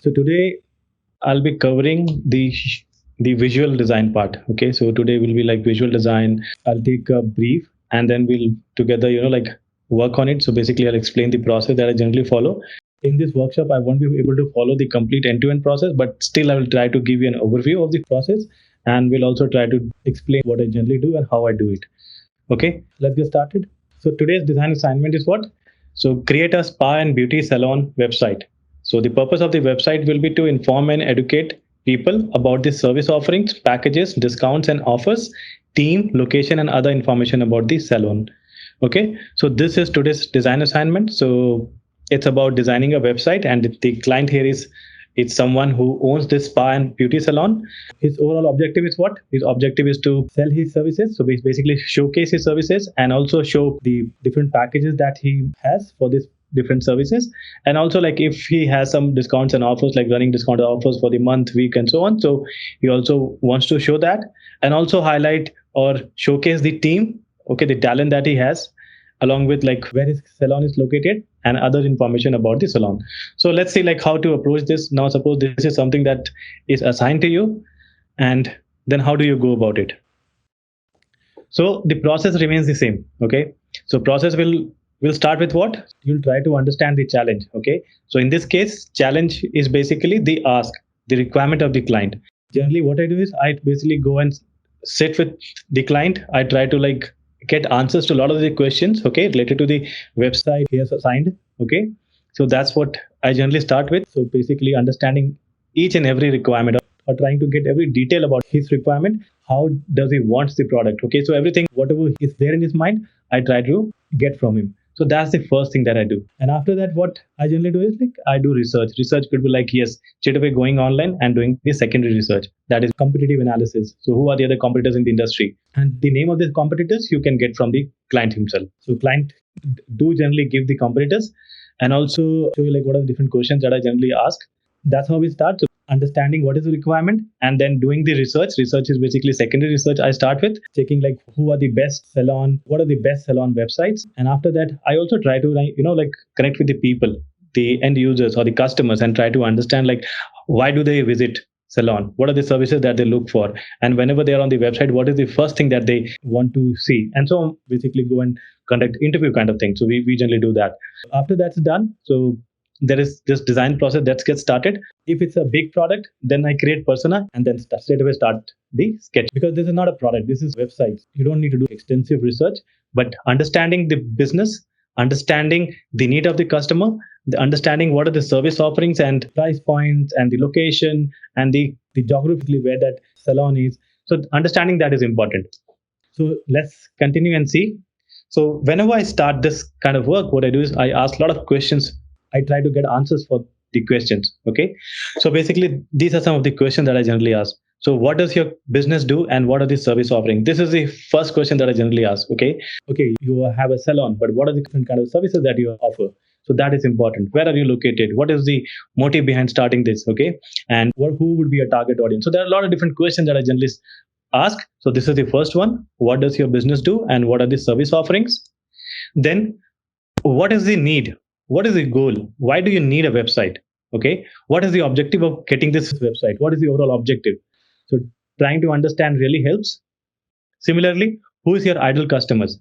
So today I'll be covering the visual design part. Okay, so today will be like visual design. I'll take a brief and then we'll together, like work on it. So basically, I'll explain the process that I generally follow. In this workshop, I won't be able to follow the complete end-to-end process, but still, I will try to give you an overview of the process, and we'll also try to explain what I generally do and how I do it. Okay, let's get started. So today's design assignment is what? So create a spa and beauty salon website. So the purpose of the website will be to inform and educate people about the service offerings, packages, discounts and offers, team, location and other information about the salon. Okay, so this is today's design assignment. So it's about designing a website, and the client here is it's someone who owns this spa and beauty salon. His overall objective is what? His objective is to sell his services. So basically showcase his services and also show the different packages that he has for this different services, and also like if he has some discounts and offers, like running discount offers for the month, week and so on. So he also wants to show that, and also highlight or showcase the team, okay, the talent that he has, along with like where his salon is located and other information about the salon. So let's see like how to approach this. Now suppose this is something that is assigned to you, and then how do you go about it? So the process remains the same. Okay, so process will start with what? You'll try to understand the challenge. Okay, so in this case, challenge is basically the ask, the requirement of the client. Generally what I do is I basically go and sit with the client. I try to like get answers to a lot of the questions, okay, related to the website he has assigned. Okay, so that's what I generally start with. So basically understanding each and every requirement, or trying to get every detail about his requirement. How does he wants the product? Okay, so everything whatever is there in his mind, I try to get from him. So that's the first thing that I do. And after that, what I generally do is like I do research. Research could be like, yes, straight away going online and doing the secondary research. That is competitive analysis. So who are the other competitors in the industry? And the name of these competitors you can get from the client himself. So client do generally give the competitors, and also show you like what are the different questions that I generally ask. That's how we start. So understanding what is the requirement and then doing the research. Research is basically secondary research. I start with checking like who are the best salon, what are the best salon websites, and after that I also try to like connect with the people, the end users or the customers, and try to understand like why do they visit salon, what are the services that they look for, and whenever they are on the website, what is the first thing that they want to see, and so basically go and conduct interview kind of thing. So we generally do that. After that's done, so there is this design process that gets started. If it's a big product, then I create persona and then straight away start the sketch, because this is not a product, this is website. You don't need to do extensive research, but understanding the business, understanding the need of the customer, the understanding what are the service offerings and price points and the location and the geographically where that salon is. So understanding that is important. So let's continue and see. So whenever I start this kind of work, what I do is I ask a lot of questions. I try to get answers for the questions. Okay. So basically, these are some of the questions that I generally ask. So what does your business do and what are the service offering? This is the first question that I generally ask. Okay. Okay, you have a salon, but what are the different kind of services that you offer? So that is important. Where are you located? What is the motive behind starting this? Okay. And who would be a target audience? So there are a lot of different questions that I generally ask. So this is the first one. What does your business do and what are the service offerings? Then what is the need? What is the goal? Why do you need a website? Okay, what is the objective of getting this website? What is the overall objective? So trying to understand really helps. Similarly, who is your ideal customers?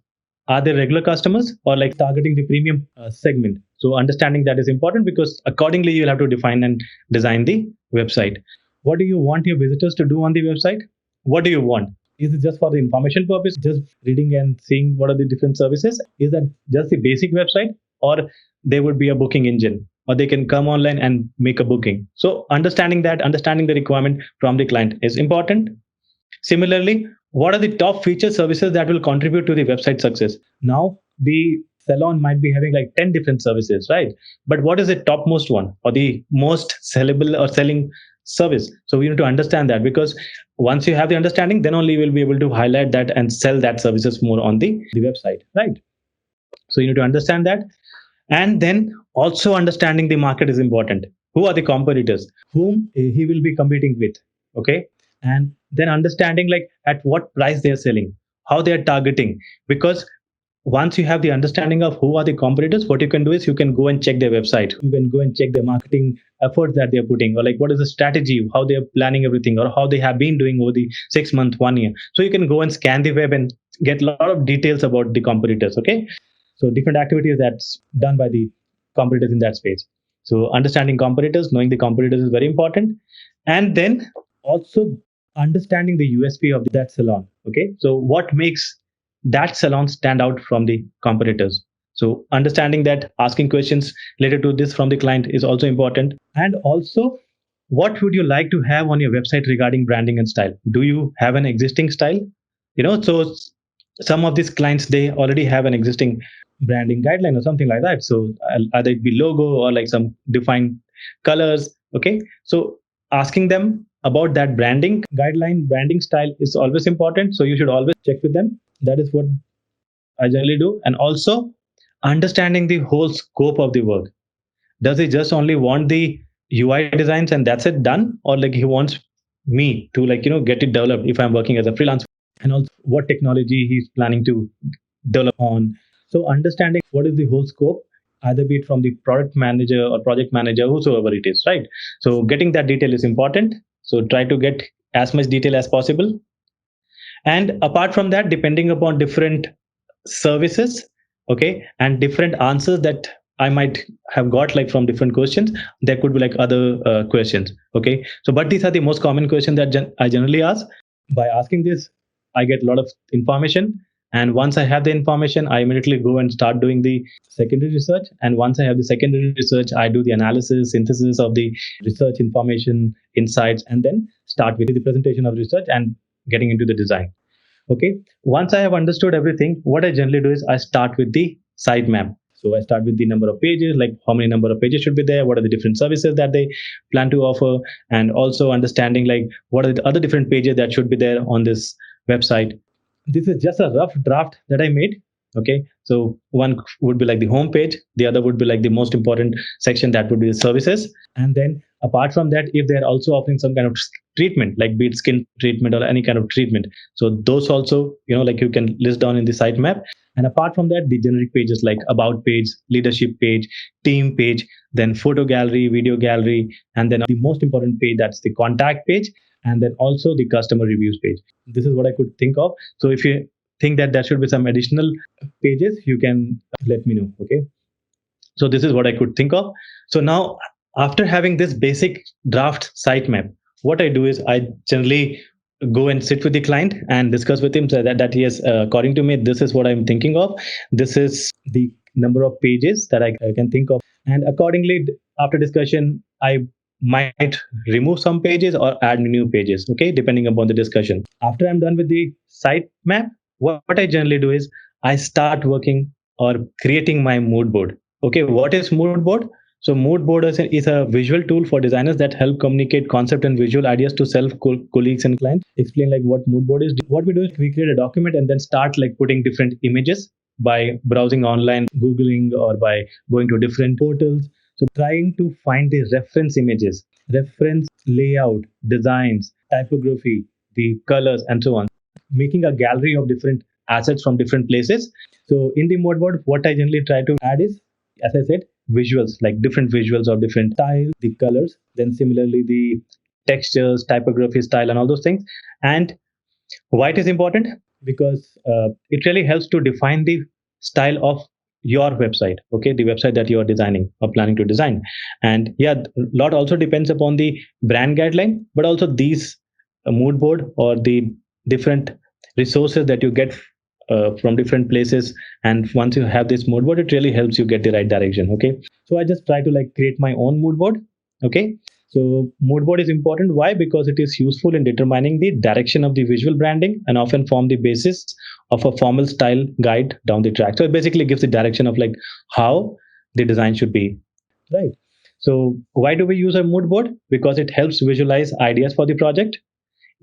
Are they regular customers or like targeting the premium segment? So understanding that is important, because accordingly you'll have to define and design the website. What do you want your visitors to do on the website? What do you want? Is it just for the information purpose, just reading and seeing what are the different services? Is that just the basic website, or there would be a booking engine, or they can come online and make a booking? So understanding that, understanding the requirement from the client is important. Similarly, what are the top feature services that will contribute to the website success? Now, the salon might be having like 10 different services, right? But what is the topmost one or the most sellable or selling service? So we need to understand that, because once you have the understanding, then only you will be able to highlight that and sell that services more on the website, right? So you need to understand that. And then also understanding the market is important. Who are the competitors? Whom he will be competing with? Okay. And then understanding like at what price they are selling, how they are targeting. Because once you have the understanding of who are the competitors, what you can do is you can go and check their website. You can go and check their marketing efforts that they're putting, or like what is the strategy, how they're planning everything, or how they have been doing over the 6 months, 1 year. So you can go and scan the web and get a lot of details about the competitors. Okay. So different activities that's done by the competitors in that space. So understanding competitors, knowing the competitors is very important. And then also understanding the USP of that salon. Okay. So what makes that salon stand out from the competitors? So understanding that, asking questions related to this from the client is also important. And also, what would you like to have on your website regarding branding and style? Do you have an existing style? So some of these clients, they already have an existing branding guideline or something like that. So either it be logo or like some defined colors. Okay. So asking them about that branding guideline, branding style is always important. So you should always check with them. That is what I generally do. And also understanding the whole scope of the work. Does he just only want the UI designs and that's it done? Or like he wants me to get it developed if I'm working as a freelancer, and also what technology he's planning to develop on. So understanding what is the whole scope, either be it from the product manager or project manager, whosoever it is, right? So getting that detail is important. So try to get as much detail as possible. And apart from that, depending upon different services, okay, and different answers that I might have got like from different questions, there could be like other questions. Okay. So but these are the most common questions that I generally ask. By asking this, I get a lot of information, and once I have the information, I immediately go and start doing the secondary research. And once I have the secondary research, I do the analysis, synthesis of the research information, insights, and then start with the presentation of research and getting into the design. Okay. Once I have understood everything, what I generally do is I start with the sitemap. So I start with the number of pages, like how many number of pages should be there, what are the different services that they plan to offer, and also understanding like what are the other different pages that should be there on this website. This is just a rough draft that I made. Okay. So one would be like the home page, the other would be like the most important section, that would be the services. And then apart from that, if they're also offering some kind of treatment, like be it skin treatment or any kind of treatment, so those also, like you can list down in the sitemap. And apart from that, the generic pages like about page, leadership page, team page, then photo gallery, video gallery, and then the most important page, that's the contact page, and then also the customer reviews page. This is what I could think of. So if you think that there should be some additional pages, you can let me know. Okay. So this is what I could think of. So now, after having this basic draft sitemap, what I do is I generally go and sit with the client and discuss with him, so that yes, according to me, this is what I'm thinking of. This is the number of pages that I can think of. And accordingly, after discussion, I might remove some pages or add new pages, okay, depending upon the discussion. After I'm done with the sitemap, what I generally do is I start working or creating my mood board. Okay, what is mood board? So mood board is a visual tool for designers that help communicate concept and visual ideas to self colleagues and clients. Explain like what mood board is. What we do is we create a document and then start like putting different images by browsing online, Googling, or by going to different portals. So trying to find the reference images, reference layout, designs, typography, the colors, and so on. Making a gallery of different assets from different places. So in the mood board, what I generally try to add is, as I said, visuals, like different visuals of different styles, the colors, then similarly the textures, typography, style, and all those things. And why it is important? Because it really helps to define the style of your website. Okay, the website that you are designing or planning to design. And yeah, a lot also depends upon the brand guideline, but also these mood board or the different resources that you get from different places. And once you have this mood board, it really helps you get the right direction. Okay, so I just try to like create my own mood board. Okay, so mood board is important. Why? Because it is useful in determining the direction of the visual branding and often form the basis of a formal style guide down the track. So it basically gives the direction of like how the design should be, right? So why do we use a mood board? Because it helps visualize ideas for the project,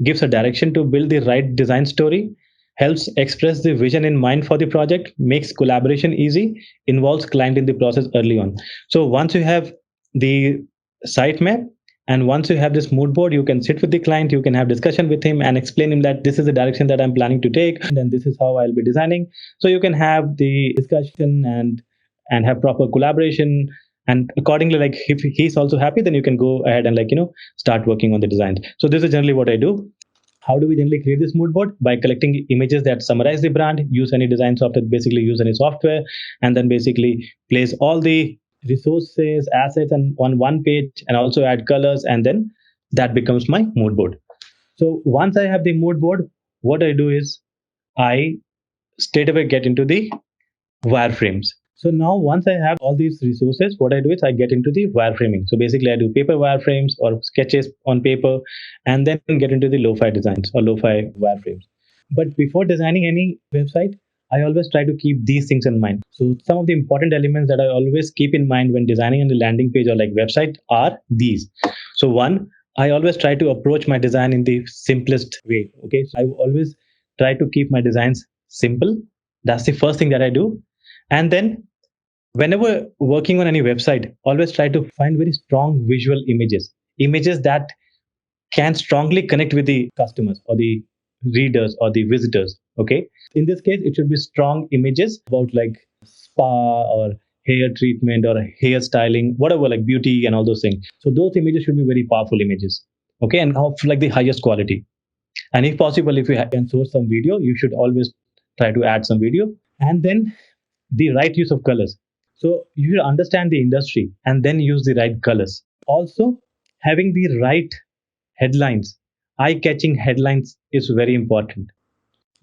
gives a direction to build the right design story, helps express the vision in mind for the project, makes collaboration easy, involves client in the process early on. So once you have the sitemap And once you have this mood board, you can sit with the client, you can have discussion with him and explain him that this is the direction that I'm planning to take, and then this is how I'll be designing. So you can have the discussion and have proper collaboration. And accordingly, like if he's also happy, then you can go ahead and start working on the designs. So this is generally what I do. How do we generally create this mood board? By collecting images that summarize the brand, use any design software, basically use any software, and then basically place all the resources, assets, and on one page, and also add colors, and then that becomes my mood board. So once I have the mood board, what I do is I straight away get into the wireframes. So now once I have all these resources, what I do is I get into the wireframing. So basically I do paper wireframes or sketches on paper, and then get into the lo-fi designs or lo-fi wireframes. But before designing any website, I always try to keep these things in mind. So some of the important elements that I always keep in mind when designing a landing page or like website are these. So one, I always try to approach my design in the simplest way. Okay. So I always try to keep my designs simple. That's the first thing that I do. And then whenever working on any website, always try to find very strong visual images that can strongly connect with the customers or the readers or the visitors. Okay. In this case, it should be strong images about like spa or hair treatment or hair styling, whatever, like beauty and all those things. So those images should be very powerful images. Okay. And of like the highest quality. And if possible, if you can source some video, you should always try to add some video. And then the right use of colors. So you should understand the industry and then use the right colors. Also, having the right headlines, eye-catching headlines is very important.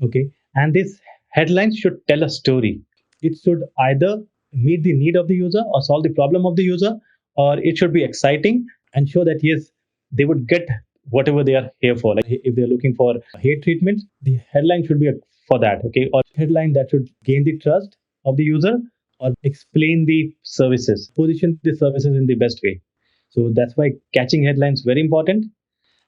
Okay, and this headlines should tell a story. It should either meet the need of the user or solve the problem of the user, or it should be exciting and show that yes, they would get whatever they are here for. Like if they're looking for hair treatment, the headline should be for that. Okay, or headline that should gain the trust of the user or explain the services, position the services in the best way. So that's why catching headlines very important.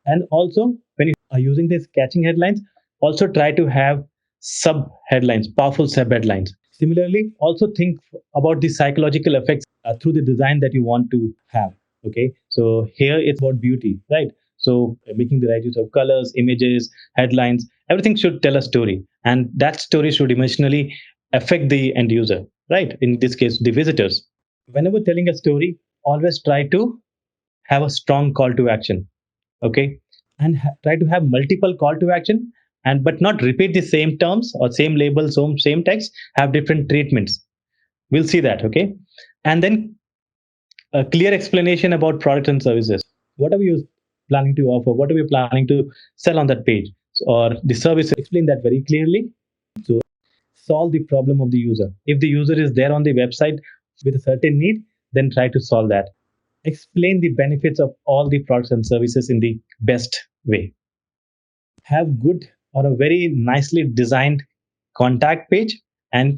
And also, when you are using these catching headlines, also try to have sub headlines, powerful sub headlines. Similarly, also think about the psychological effects through the design that you want to have. Okay, so here it's about beauty, right? So making the right use of colors, images, headlines, everything should tell a story, and that story should emotionally affect the end user, right? In this case, the visitors. Whenever telling a story, always try to have a strong call to action. Okay, and try to have multiple call to action, and but not repeat the same terms or same labels, same text, have different treatments. We'll see that. Okay, and then a clear explanation about products and services. What are you planning to offer? What are we planning to sell on that page or the service? Explain that very clearly. So solve the problem of the user. If the user is there on the website with a certain need, then try to solve that. Explain the benefits of all the products and services in the best way. Have good or a very nicely designed contact page and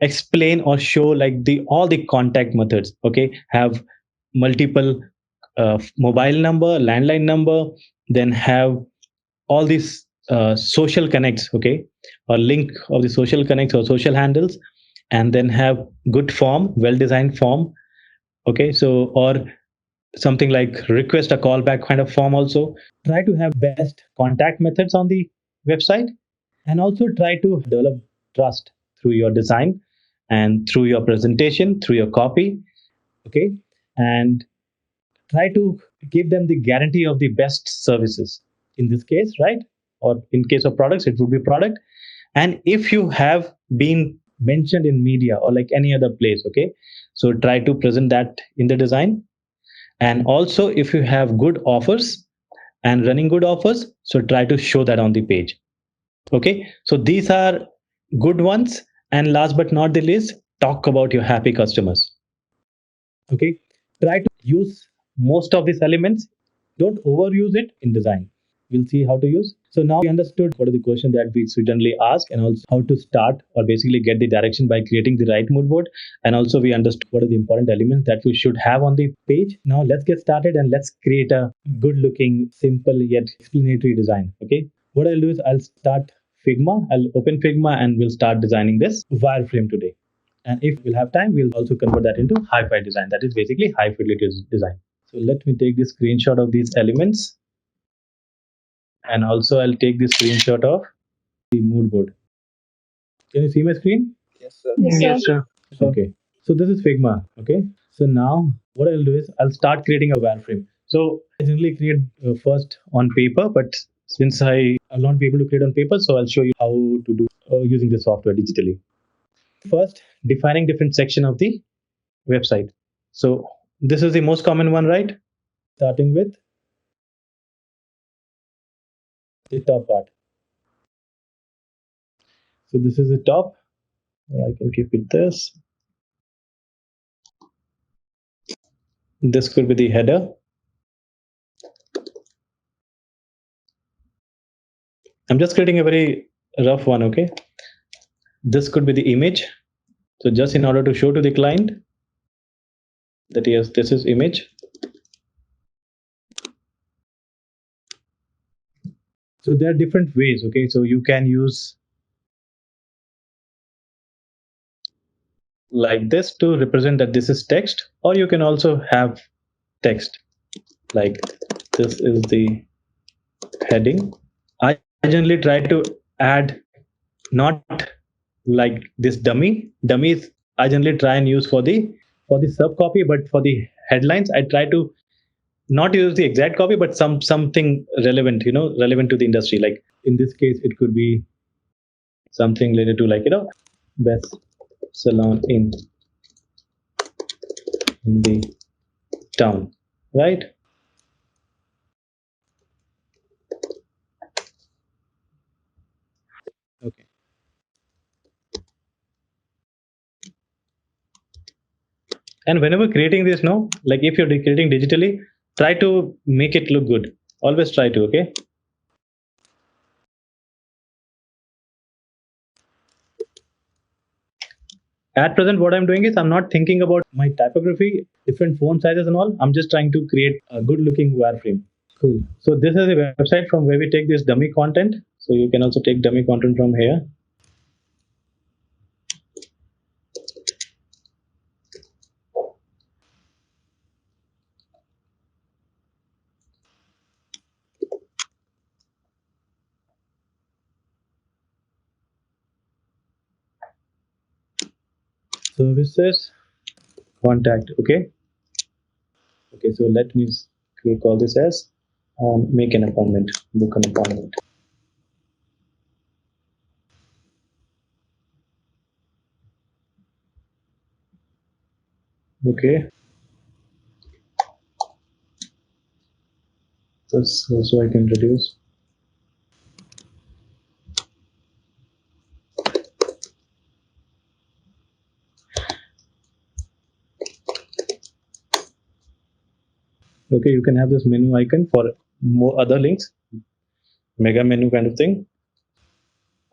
explain or show like the all the contact methods. Okay, have multiple mobile number, landline number, then have all these social connects. Okay, or link of the social connects or social handles, and then have good form, well designed form. Okay, so or something like request a callback kind of form. Also try to have best contact methods on the website, and also try to develop trust through your design and through your presentation, through your copy. Okay, and try to give them the guarantee of the best services in this case, right? Or in case of products, it would be product. And if you have been mentioned in media or like any other place, okay, so try to present that in the design. And also if you have good offers and running good offers, so try to show that on the page. Okay, so these are good ones. And last but not the least, talk about your happy customers. Okay, try to use most of these elements. Don't overuse it in design. We'll see how to use. So now we understood what are the questions that we certainly ask, and also how to start or basically get the direction by creating the right mood board. And also we understood what are the important elements that we should have on the page. Now let's get started and let's create a good looking, simple yet explanatory design. Okay, what I'll do is I'll start Figma. I'll open Figma and we'll start designing this wireframe today. And if we'll have time, we'll also convert that into hi-fi design. That is basically high fidelity design. So let me take this screenshot of these elements, and also I'll take this screenshot of the mood board. Can you see my screen? Yes, sir. Yes, sir. Okay. So this is Figma. Okay. So now what I'll do is I'll start creating a wireframe. So I generally create first on paper, but since I'll not be able to create on paper, so I'll show you how to do using the software digitally. First, defining different section of the website. So this is the most common one, right? Starting with the top part. So this is the top. I can keep it this. This could be the header. I'm just creating a very rough one, okay? This could be the image. So just in order to show to the client that yes, this is image. So there are different ways, okay? So you can use like this to represent that this is text, or you can also have text like this is the heading. I generally try to add not like this dummies. I generally try and use for the sub copy, but for the headlines I try to not use the exact copy, but something relevant, relevant to the industry. Like in this case it could be something related to, like, best salon in the town, right? Okay. And whenever creating this, no, like if you're creating digitally, try to make it look good. Always try to, okay? At present, what I'm doing is I'm not thinking about my typography, different font sizes and all. I'm just trying to create a good looking wireframe. Cool. So this is a website from where we take this dummy content. So you can also take dummy content from here. Services, contact. Okay, so let me call this as make an appointment, book an appointment. Okay, so I can reduce. Okay, you can have this menu icon for more other links, mega menu kind of thing.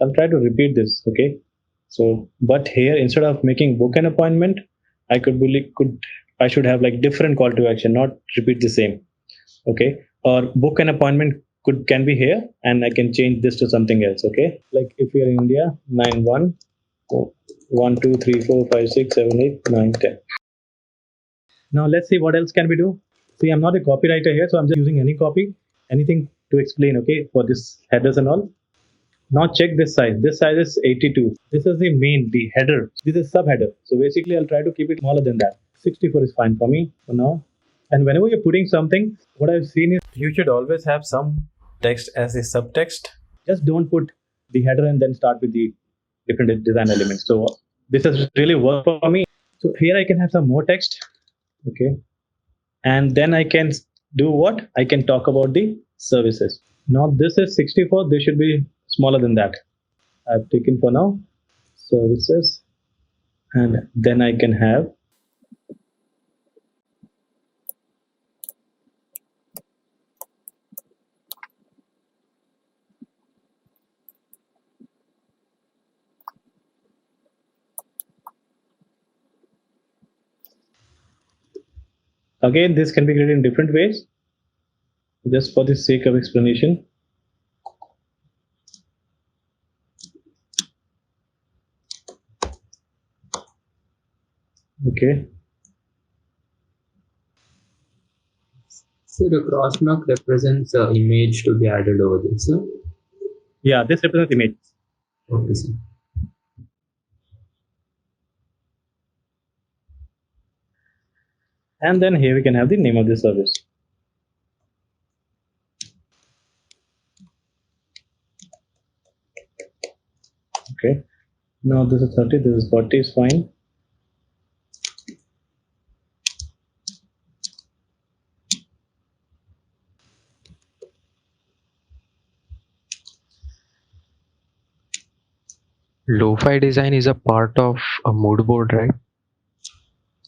I'll try to repeat this. Okay, so but here instead of making book an appointment, I should have like different call to action, not repeat the same. Okay, or book an appointment can be here, and I can change this to something else. Okay, like if you're in India, 91 1 2 3 4 5 6 7 8 9 10. Now let's see what else can we do. See, I'm not a copywriter here, so I'm just using any copy, anything to explain, okay, for this headers and all. Now check this size. This size is 82. This is the header. This is subheader. So basically I'll try to keep it smaller than that. 64 is fine for me for now. And whenever you're putting something, what I've seen is you should always have some text as a subtext. Just don't put the header and then start with the different design elements. So this has really worked for me. So here I can have some more text. Okay. And then I can do what? I can talk about the services. Now this is 64. This should be smaller than that. I've taken for now services, and then I can have again, this can be created in different ways just for the sake of explanation. Okay, So the cross mark represents the image to be added over there, sir. Yeah, this represents image. Okay, sir. And then here we can have the name of the service. Okay. Now this is 30, this is 40 is fine. Lo-fi design is a part of a mood board, right?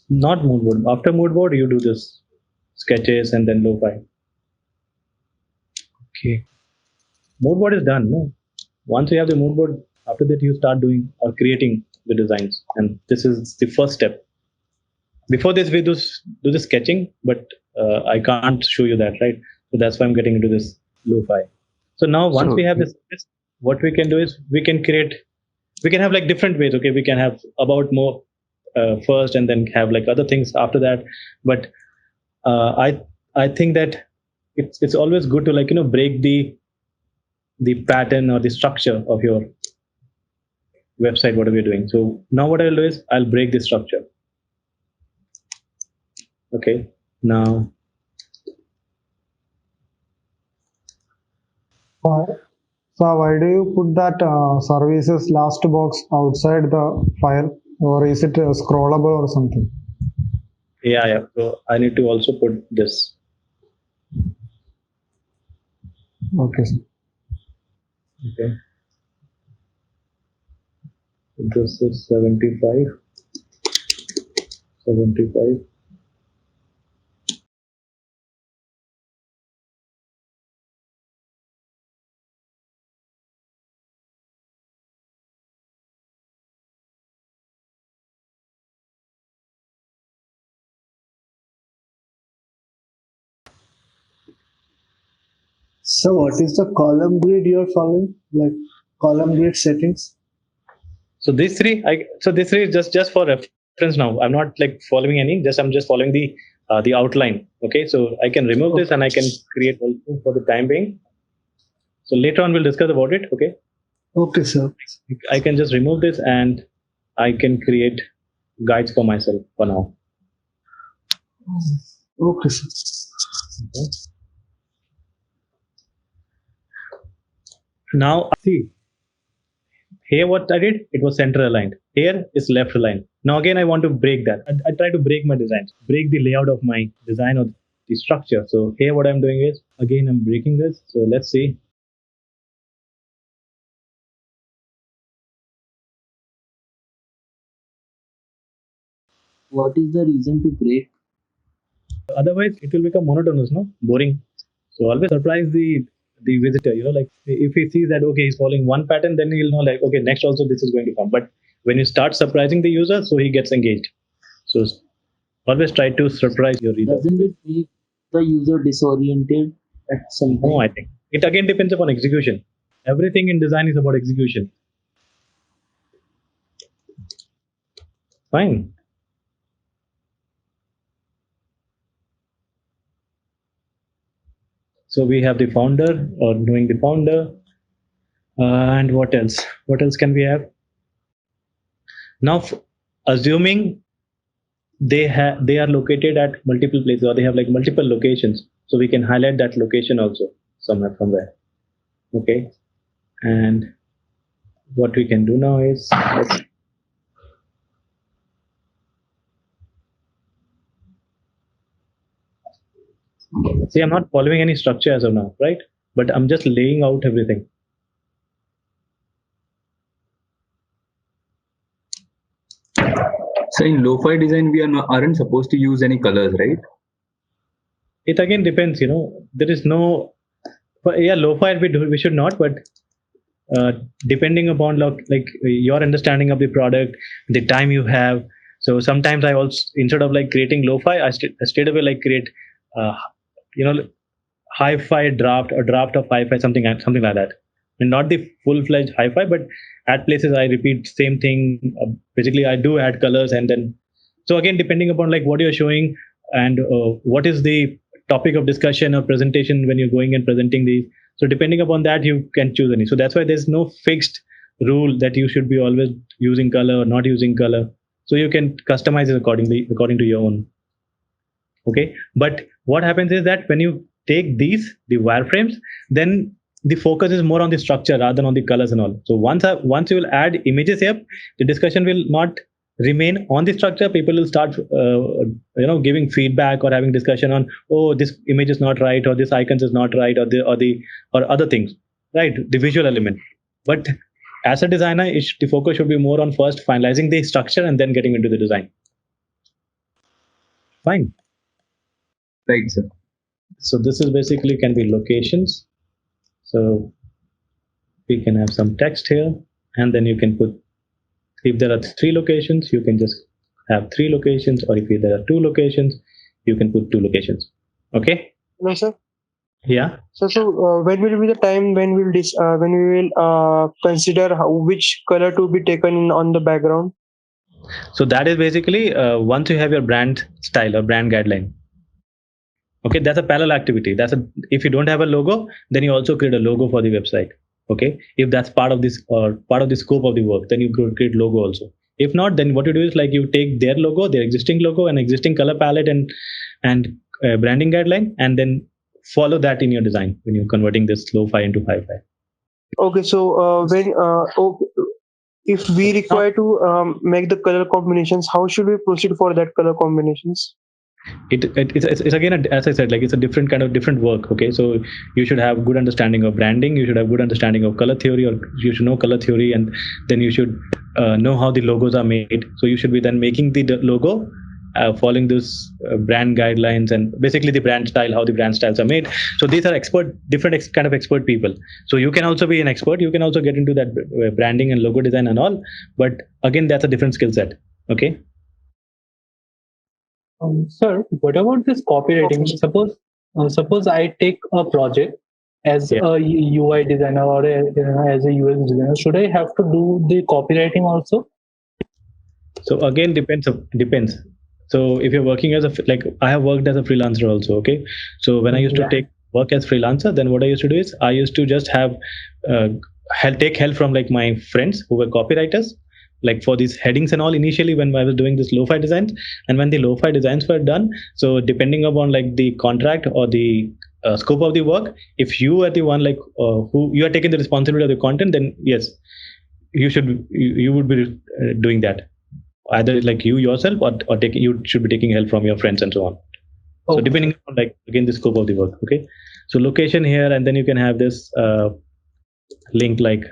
Not mood board. After mood board, you do this sketches and then lo-fi. Okay. Mood board is done. No, once you have the mood board, after that you start doing or creating the designs, and this is the first step. Before this, we do the sketching, but I can't show you that, right? So that's why I'm getting into this lo-fi. So now once So we have this, what we can do is we can have like different ways. Okay, we can have about more first, and then have like other things after that. But I think that it's always good to like break the pattern or the structure of your website, whatever you're doing. So now what I'll do is I'll break the structure. Okay, now So why do you put that services last box outside the file, or is it scrollable or something? yeah. So I need to also put this. Okay, sir. Okay, this is 75. So what is the column grid you're following? Like column grid settings? So these three, this three is just for reference now. I'm not like following any. I'm just following the outline. Okay, so I can remove this and I can create also for the time being. So later on we'll discuss about it. Okay. Okay, sir. I can just remove this and I can create guides for myself for now. Okay, sir. Okay. Now see here what I did, it was center aligned. Here is left aligned. Now again I want to break that. I try to break my design, break the layout of my design or the structure. So here what I'm doing is again I'm breaking this. So let's see. What is the reason to break? Otherwise it will become monotonous, no? Boring. So always surprise the visitor, like if he sees that okay he's following one pattern, then he'll know like okay next also this is going to come. But when you start surprising the user, so he gets engaged. So always try to surprise your reader. Doesn't it make the user disoriented at some point? No, I think it again depends upon execution. Everything in design is about execution. Fine. So we have the founder or knowing the founder. And what else? What else can we have? Now, assuming they are located at multiple places or they have like multiple locations, so we can highlight that location also somewhere. Okay, and what we can do now is see I'm not following any structure as of now, right? But I'm just laying out everything. So in lo-fi design, we aren't supposed to use any colors, right? It again depends, there is no, but yeah, lo-fi we should not, but depending upon like your understanding of the product, the time you have. So sometimes I also, instead of like creating lo-fi, I straight away like create uh, you know hi-fi draft or draft of hi-fi, something like that. And not the full-fledged hi-fi, but at places I repeat same thing. Basically I do add colors, and then so again depending upon like what you're showing and what is the topic of discussion or presentation when you're going and presenting these. So depending upon that, you can choose any. So that's why there's no fixed rule that you should be always using color or not using color. So you can customize it according to your own. Okay, but what happens is that when you take the wireframes, then the focus is more on the structure rather than on the colors and all. So once you will add images here, the discussion will not remain on the structure. People will start giving feedback or having discussion on, oh, this image is not right, or this icons is not right, or other things, right? The visual element. But as a designer, the focus should be more on first finalizing the structure and then getting into the design. Fine. Right, sir. So this is basically can be locations. So we can have some text here, and then you can put, if there are 3 locations, you can just have 3 locations, or if there are 2 locations, you can put 2 locations. Okay? Hello, sir. Yeah. So when will be the time when we will consider which color to be taken in on the background? So that is basically once you have your brand style or brand guideline. Okay, that's a parallel activity. If you don't have a logo, then you also create a logo for the website. Okay, if that's part of this or part of the scope of the work, then you could create logo also. If not, then what you do is like you take their logo, their existing logo, and existing color palette and branding guideline, and then follow that in your design when you're converting this lo-fi into hi-fi. Okay, so if we require to make the color combinations, how should we proceed for that color combinations? It's again, as I said, like it's a different work. Okay, so you should have good understanding of branding, you should have good understanding of color theory, or you should know color theory, and then you should know how the logos are made. So you should be then making the logo following this brand guidelines and basically the brand style, how the brand styles are made. So these are different kind of expert people. So you can also be an expert, you can also get into that branding and logo design and all, but again, that's a different skill set. Okay. Sir, what about this copywriting? Suppose I take a project as a UI designer or as a UX designer. Should I have to do the copywriting also? So again, depends. So if you're working I have worked as a freelancer also. Okay. So when I used to take work as freelancer, then what I used to do is I used to just have take help from like my friends who were copywriters, like for these headings and all initially when I was doing this lo-fi designs. And when the lo-fi designs were done, so depending upon like the contract or the scope of the work, if you are the one like who you are taking the responsibility of the content, then yes, you would be doing that, either like you yourself or you should be taking help from your friends and so on. So depending on like again the scope of the work. Okay, so location here, and then you can have this link like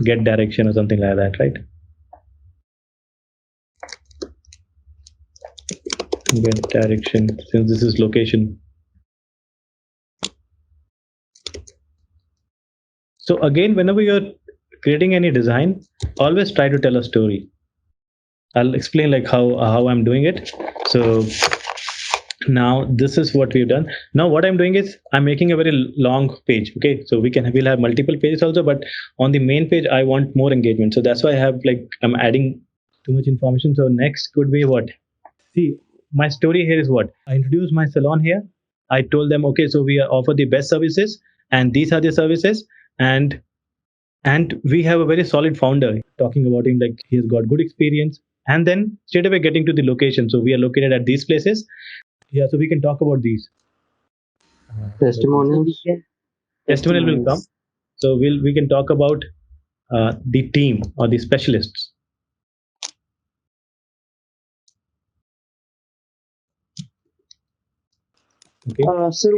get direction or something like that, right? Get direction, since this is location. So again, whenever you're creating any design, always try to tell a story. I'll explain like how I'm doing it. So now this is what we've done. Now what I'm doing is I'm making a very long page. Okay, so we'll have multiple pages also, but on the main page I want more engagement. So that's why I'm adding too much information. So next could be what? See, my story here is what? I introduced my salon here. I told them, okay, so we offer the best services, and these are the services, and we have a very solid founder talking about him, like he has got good experience, and then straight away getting to the location. So we are located at these places. Yeah, so we can talk about these. Testimonials. Testimonial will come. So we can talk about the team or the specialists. Okay. Sir,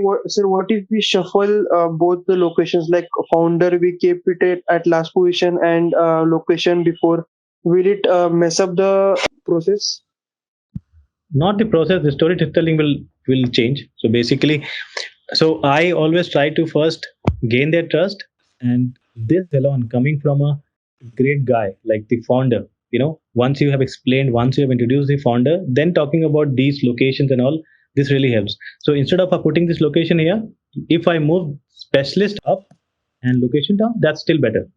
what if we shuffle both the locations, like founder we keep it at last position and location before? Will it mess up the process? Not the process, the storytelling will change. So basically, so I always try to first gain their trust, and this alone coming from a great guy like the founder, once you have explained, once you have introduced the founder, then talking about these locations and all, this really helps. So instead of putting this location here, if I move specialist up and location down, that's still better.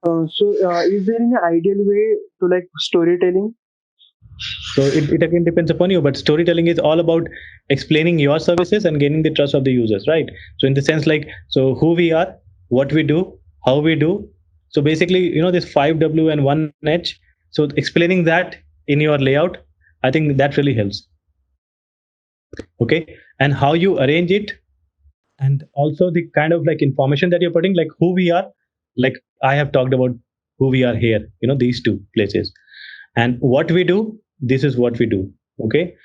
So is there any ideal way to like storytelling? So it again depends upon you, but storytelling is all about explaining your services and gaining the trust of the users, right? So in the sense like, so who we are, what we do, how we do. So basically, this 5W and 1H. So explaining that in your layout, I think that really helps. Okay. And how you arrange it, and also the kind of like information that you're putting, like who we are, like I have talked about who we are here, these two places, and what we do, this is what we do. Okay.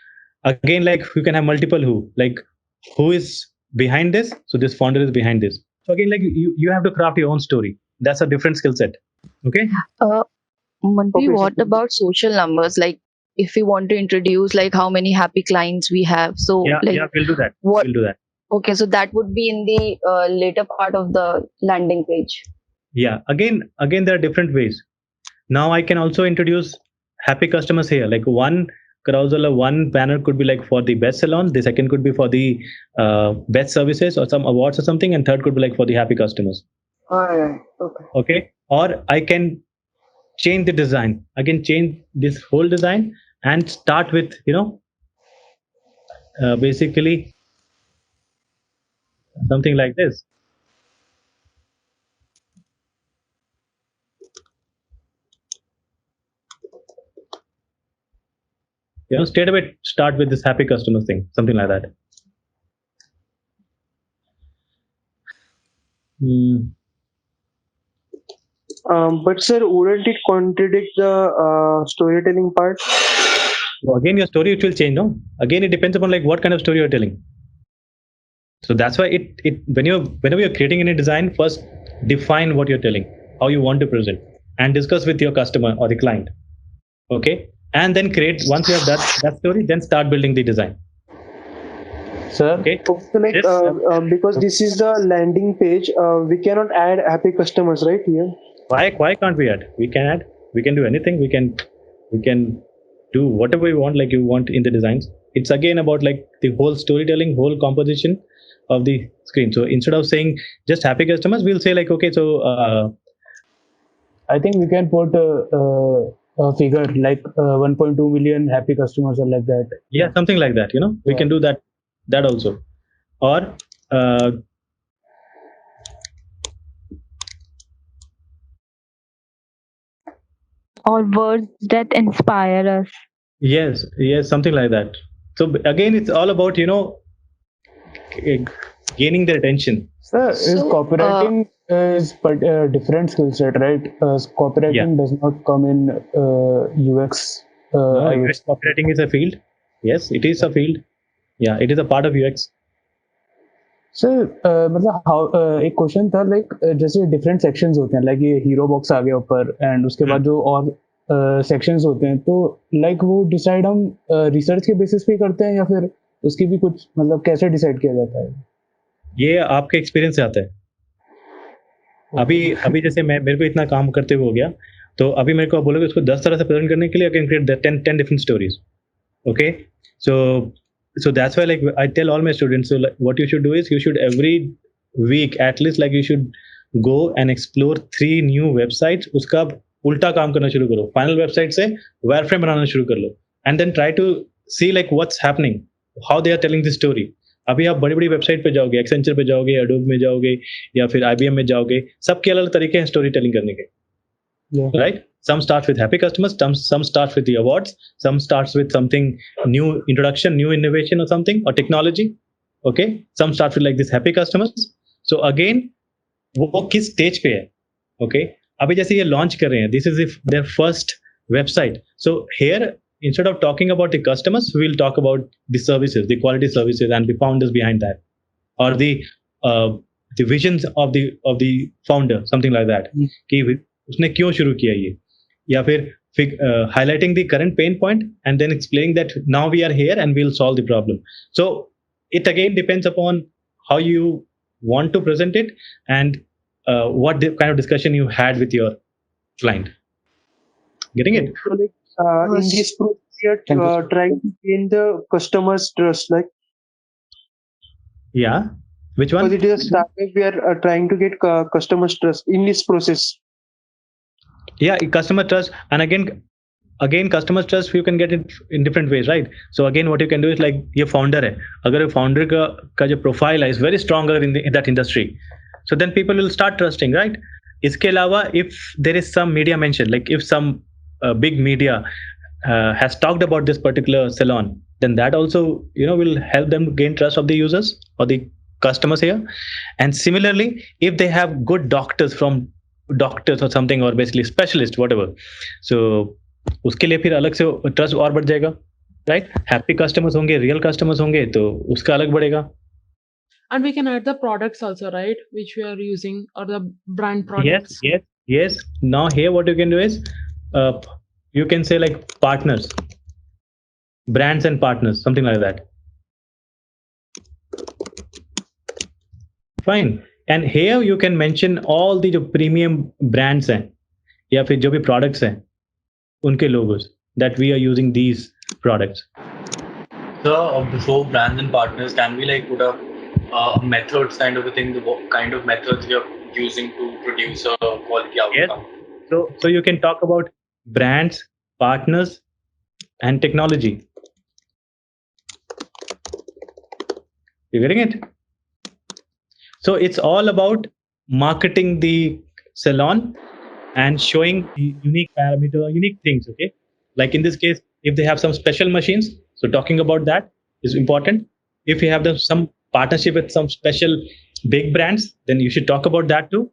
Again, like you can have multiple who, like who is behind this, so this founder is behind this. So again, like you have to craft your own story. That's a different skill set. Okay. Manvi, Okay, what so about social numbers? Like, if we want to introduce like how many happy clients we have, so like We'll do that. what? We'll do that. Okay, so that would be in the later part of the landing page. Yeah. Again, there are different ways. Now I can also introduce happy customers here. Like one carousel or one banner could be like for the best salon. The second could be for the best services or some awards or something, and third could be like for the happy customers. yeah. Okay. Okay. Or I can change the design. I can change this whole design and start with basically something like this. Straight away start with this happy customers thing, something like that. But sir, wouldn't it contradict the storytelling part? So again, your story, it will change, no? Again, it depends upon like what kind of story you're telling. So that's why whenever you're creating any design, first define what you're telling, how you want to present, and discuss with your customer or the client. Okay. And then once you have that story, then start building the design. Sir, Okay. So like, Yes. because this is the landing page, we cannot add happy customers, right? Here. Why can't we add? We can add. We can do anything. We can do whatever we want, like you want in the designs. It's again about like the whole storytelling, whole composition of the screen. So instead of saying just happy customers, we'll say like, okay, so I think we can put a figure like 1.2 million happy customers or like that. yeah, something like that. We can do that also, or Or words that inspire us. yes, something like that. So again, it's all about gaining their attention. Sir, is So, copywriting is but a different skill set, right? Copywriting does not come in UX. No, I UX guess. copywriting is a field. Yes, it is a field. Yeah, it is a part of UX. Sir मतलब how एक question था like जैसे different sections होते हैं like ये hero box आ गया ऊपर and उसके बाद जो और सेक्शंस होते हैं तो लाइक वो डिसाइड हम रिसर्च के बेसिस पे करते हैं या फिर उसकी भी कुछ मतलब कैसे डिसाइड किया जाता है ये आपके एक्सपीरियंस से आता है। अभी जैसे मेरे को इतना काम करते हुए हो गया, तो अभी मेरे को आप बोलोगे उसको 10 तरह से प्रेजेंट करने के लिए I can create 10 different stories. Okay, so that's why like I tell all my students, so like what you should do is you should every week at least like you should go and explore 3 new websites. उसका उल्टा काम करना शुरू करो, final website से wireframe बनाना शुरू कर लो, and then try to see like what's happening, how they are telling this story. अभी आप बड़ी बड़ी वेबसाइट पे जाओगे, एक्सेंचर पे जाओगे, एडोब में जाओगे या फिर IBM में जाओगे, सबके अलग तरीके हैं स्टोरी टेलिंग करने के. Right? Some starts with happy customers, some starts with the awards, some starts with something new, introduction, new innovation or something, or technology. Okay, some starts with like this happy customers. So again, वो किस stage पे है? Okay, अभी जैसे ये launch कर रहे हैं, this is their first website. So here, instead of talking about the customers, we'll talk about the services, the quality services, and the founders behind that, or the visions of the founder, something like that. कि उसने क्यों शुरू किया ये, या फिर highlighting the current pain point and then explaining that now we are here and we'll solve the problem. So it again depends upon how you want to present it and what kind of discussion you had with your client. Getting it? So like in this process, we are trying to gain the customer's trust. Like, Yeah. Which one? because it is a startup, we are trying to get customer's trust in this process. Yeah, customer trust. And again, again customers trust you can get it in different ways, right? So again what you can do is like ये founder है, अगर founder का जो profile है is very strong in that industry, so then people will start trusting, right? इसके अलावा if there is some media mention, like if some big media has talked about this particular salon, then that also will help them gain trust of the users or the customers here. And similarly, if they have good doctors or something, or basically specialist whatever, so उसके लिए फिर अलग से trust और बढ़ जाएगा, right? Happy customers होंगे, real customers होंगे, तो उसका अलग बढ़ेगा. And we can add the products also, right? Which we are using, or the brand products. Yes. Now here what you can do is you can say like partners, brands and partners, something like that. Fine. And here you can mention all the जो premium brands हैं या फिर जो भी products हैं उनके logos, that we are using these products. So before brands and partners, can we like put a methods kind of a thing, the kind of methods we are using to produce a quality outcome? Yes. So you can talk about brands, partners, and technology. You getting it? So it's all about marketing the salon and showing the unique parameter, unique things. Okay, like in this case, if they have some special machines, so talking about that is important. If you have some partnership with some special big brands, then you should talk about that too.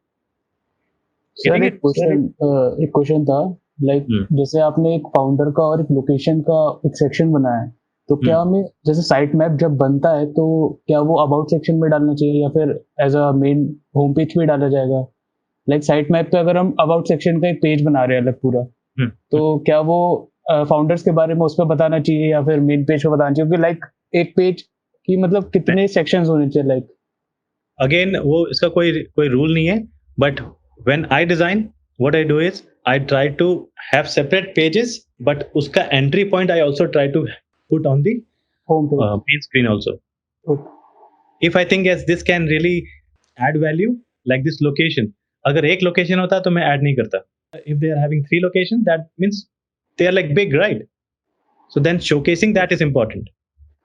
Sir एक question था, like जैसे आपने एक founder का और एक location का एक सेक्शन बनाया है, तो क्या हमें जैसे साइट मैप जब बनता है तो क्या वो अबाउट सेक्शन में डालना चाहिए या फिर as a main home page पे डाला जाएगा? लाइक साइट मैप पे अगर हम अबाउट सेक्शन का एक पेज बना रहे हैं अलग पूरा, तो क्या वो फाउंडर्स के बारे में उस पर बताना चाहिए या फिर मेन पेज पे बताना चाहिए? क्योंकि लाइक एक पेज की मतलब कितने सेक्शंस होने चाहिए? लाइक अगेन वो इसका कोई रूल नहीं है, but when I design, what I do is I try to have separate pages, but uska entry point I also try to put on the home page, main screen also. Okay. If I think yes this can really add value, like this location, अगर एक location होता तो मैं add नहीं करता. If they are having 3 locations, that means they are like big, right? So then showcasing that is important.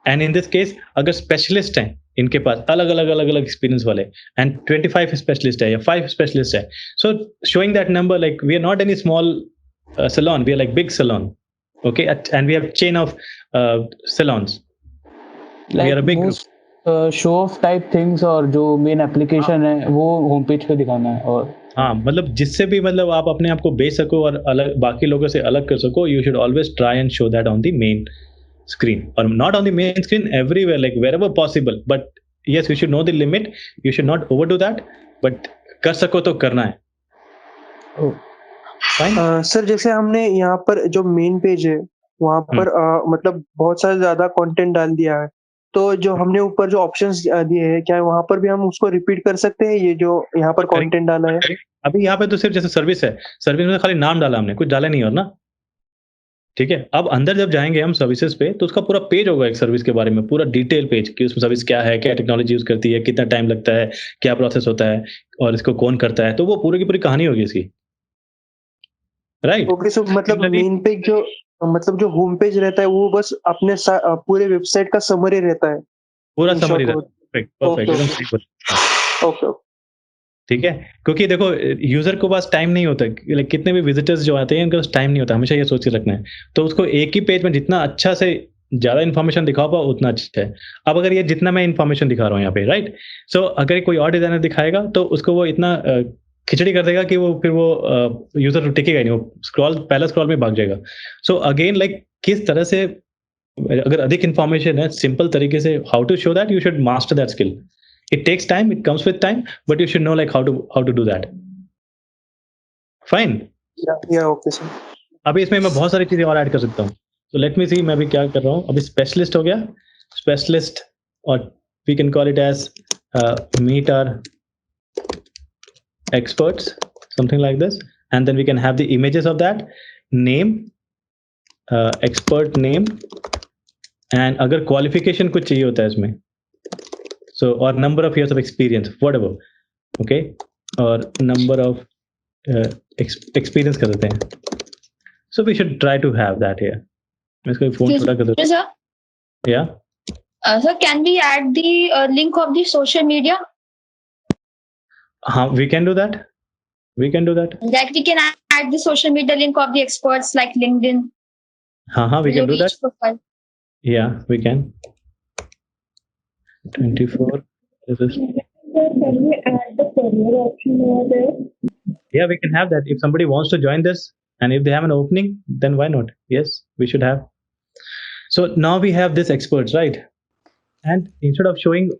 And in this case, अगर specialist हैं इनके पास अलग अलग एक्सपीरियंस वाले, and 25 स्पेशलिस्ट है या 5 स्पेशलिस्ट है, so showing that number, like we are not any small salon, we are like big salon, okay, and we have chain of salons, like we are a big show off type things, और जो main application है वो home page पे दिखाना है. और हाँ, मतलब जिससे भी मतलब आप अपने आप को बेच सको और अलग बाकी लोगों से अलग कर सको, you should always try and show that on the main screen, or not on the main screen, everywhere, like wherever possible. But yes, you should know the limit, you should not overdo that, but कर सको तो करना है. Sir जैसे हमने यहाँ पर जो मेन पेज है वहाँ पर मतलब बहुत सारा ज्यादा कंटेंट डाल दिया है, तो जो हमने ऊपर जो ऑप्शंस दिए हैं, क्या वहाँ पर भी हम उसको रिपीट कर सकते हैं? ये जो यहाँ पर कंटेंट डाला है अभी यहाँ पे तो सिर्फ जैसे सर्विस है, सर्विस में खाली नाम डाला हमने, कुछ डाला नहीं और ना, ठीक है. अब अंदर जब जाएंगे हम सर्विसेज पे तो उसका पूरा पेज होगा एक सर्विस के बारे में, पूरा डिटेल पेज कि उसमें सर्विस क्या है, क्या टेक्नोलॉजी यूज करती है, कितना टाइम लगता है, क्या प्रोसेस होता है और इसको कौन करता है, तो वो पूरी की पूरी कहानी होगी इसकी, राइट? ओके. सो मतलब मेन पेज जो मतलब जो होम पेज रहता है वो बस अपने पूरे वेबसाइट का समरी रहता है, पूरा समरी रहता है. परफेक्ट. ओके, ठीक है. क्योंकि देखो यूजर को पास टाइम नहीं होता, लाइक कितने भी विजिटर्स जो आते हैं उनके पास टाइम नहीं होता, हमेशा ये सोच के रखना है. तो उसको एक ही पेज में जितना अच्छा से ज्यादा इन्फॉर्मेशन दिखा पाओ उतना अच्छा है. अब अगर ये जितना मैं इन्फॉर्मेशन दिखा रहा हूँ यहाँ पे, राइट, सो अगर कोई और डिजाइनर दिखाएगा तो उसको वो इतना खिचड़ी कर देगा कि वो फिर वो यूजर टिकेगा नहीं, वो पहला स्क्रॉल में भाग जाएगा. सो अगेन लाइक किस तरह से अगर अधिक इन्फॉर्मेशन है सिंपल तरीके से, how to show that, you should master that skill. It takes time, it comes with time, but you should know like how to do that. Fine. Yeah, okay sir. अभी इसमें मैं बहुत सारी चीजें और ऐड कर सकता हूँ. So let me see मैं अभी क्या कर रहा हूँ. अभी स्पेशलिस्ट हो गया, स्पेशलिस्ट, और we can call it as meet our experts, something like this, and then we can have the images of that, name, expert name, and अगर qualification कुछ चाहिए होता है इसमें, so or number of years of experience, whatever, okay, or number of experience कर देते हैं. So we should try to have that here. मैं इसको phone Excuse छोटा कर दूँ. me, sir. Yeah. Sir, can we add the link of the social media? We can do that. We can do that. Like we can add the social media link of the experts like LinkedIn. We can do that. Each profile. Yeah, we can. 24. This is. Can we add the career option over there? Yeah, we can have that. If somebody wants to join this and if they have an opening, then why not? Yes, we should have. So now we have this experts, right? And instead of showing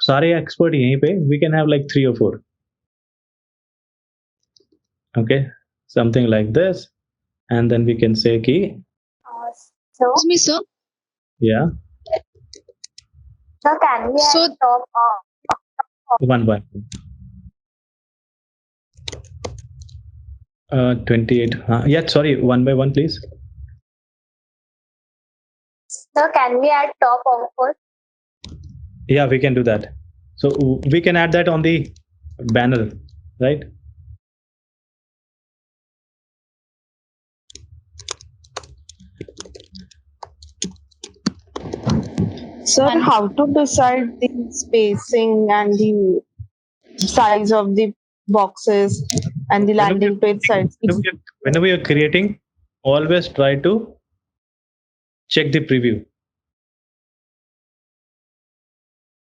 सारे expert यहीं पे, we can have like 3 or 4. Okay, something like this, and then we can say key. Excuse me, sir. Yeah. Sir, can we add top? One by 28. Yeah, sorry, one by one, please. Sir, can we add top offers? Yeah, we can do that. So we can add that on the banner, right? Sir, how to decide the spacing and the size of the boxes and the landing page size? Whenever you're creating, always try to check the preview.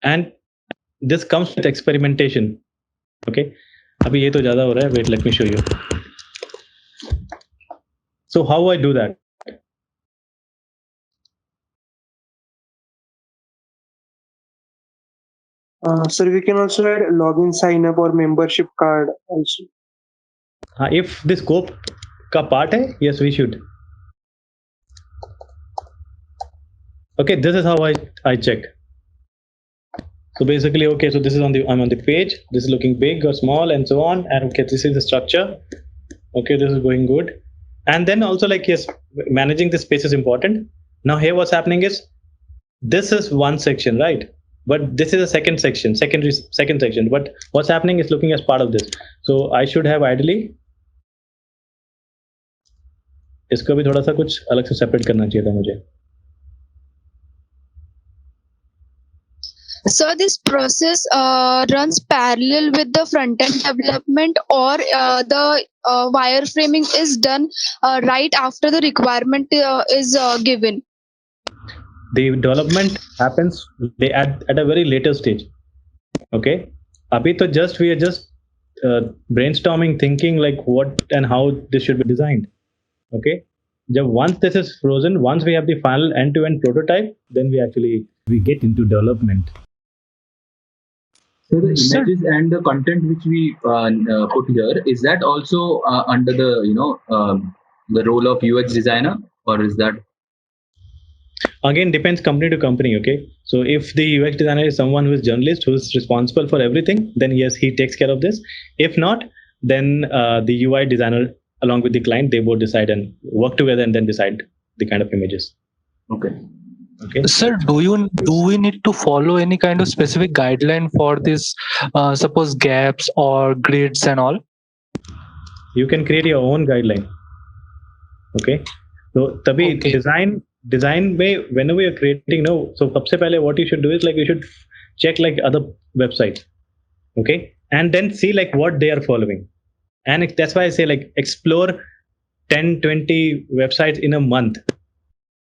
And this comes with experimentation. Okay. अभी ये तो ज़्यादा हो रहा है. Wait, let me show you. So how I do that? Sir, we can also add login, sign up, or membership card also. If this scope का part है, yes, we should. Okay, this is how I check. So basically, okay, so this is I'm on the page. This is looking big or small and so on. And okay, this is the structure. Okay, this is going good. And then also like, yes, managing the space is important. Now here what's happening is, this is one section, right? But this is a second section. But what's happening is looking as part of this. So I should have ideally, इसको भी थोड़ा सा कुछ अलग से separate करना चाहिए था मुझे. So this process runs parallel with the front-end development, or the wireframing is done right after the requirement is given? The development happens at a very later stage. Okay. Abhi to we are just brainstorming, thinking like what and how this should be designed. Okay. Once this is frozen, once we have the final end-to-end prototype, then we get into development. So the images and the content which we put here, is that also under the the role of UX designer, or is that? Again, depends company to company. Okay, so if the UX designer is someone who is journalist, who is responsible for everything, then yes, he takes care of this. If not, then the UI designer along with the client, they both decide and work together and then decide the kind of images. Okay. Okay. Sir, do we need to follow any kind of specific guideline for this? Suppose gaps or grids and all. You can create your own guideline. Okay. So तभी design में whenever you're creating, so सबसे पहले what you should do is like you should check like other websites. Okay. And then see like what they are following. And that's why I say like explore 10-20 websites in a month.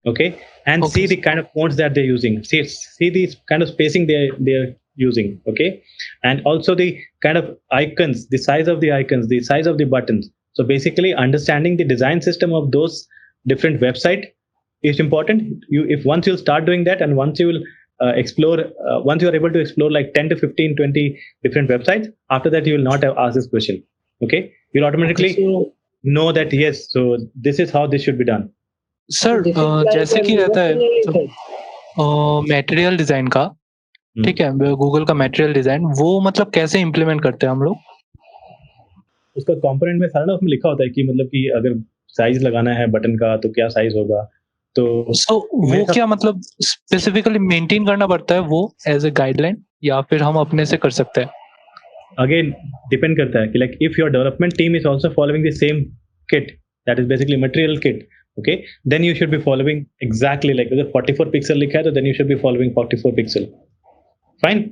Okay, and see the kind of fonts that they're using. See the kind of spacing they're using. Okay, and also the kind of icons, the size of the icons, the size of the buttons. So basically, understanding the design system of those different websites is important. If once you'll start doing that, and once you will explore, once you are able to explore like 10 to 15, 20 different websites, after that you will not have asked this question. Okay, you'll automatically know that yes, so this is how this should be done. Sir जैसे कि रहता है material design का, ठीक है, Google का material design, वो मतलब कैसे इम्प्लीमेंट करते हैं हम लोग? उसका कंपोनेंट में सारा ना उसमें लिखा होता है कि मतलब कि अगर साइज लगाना है बटन का तो क्या साइज होगा. तो वो क्या मतलब स्पेसिफिकली मेंटेन करना पड़ता है वो एज ए गाइडलाइन, या फिर हम अपने से कर सकते हैं? अगेन डिपेंड करता है कि like if your development team is also following the same kit, that is basically material kit. Okay, then you should be following exactly like the 44 pixel likha hai, so then you should be following 44 pixel. Fine.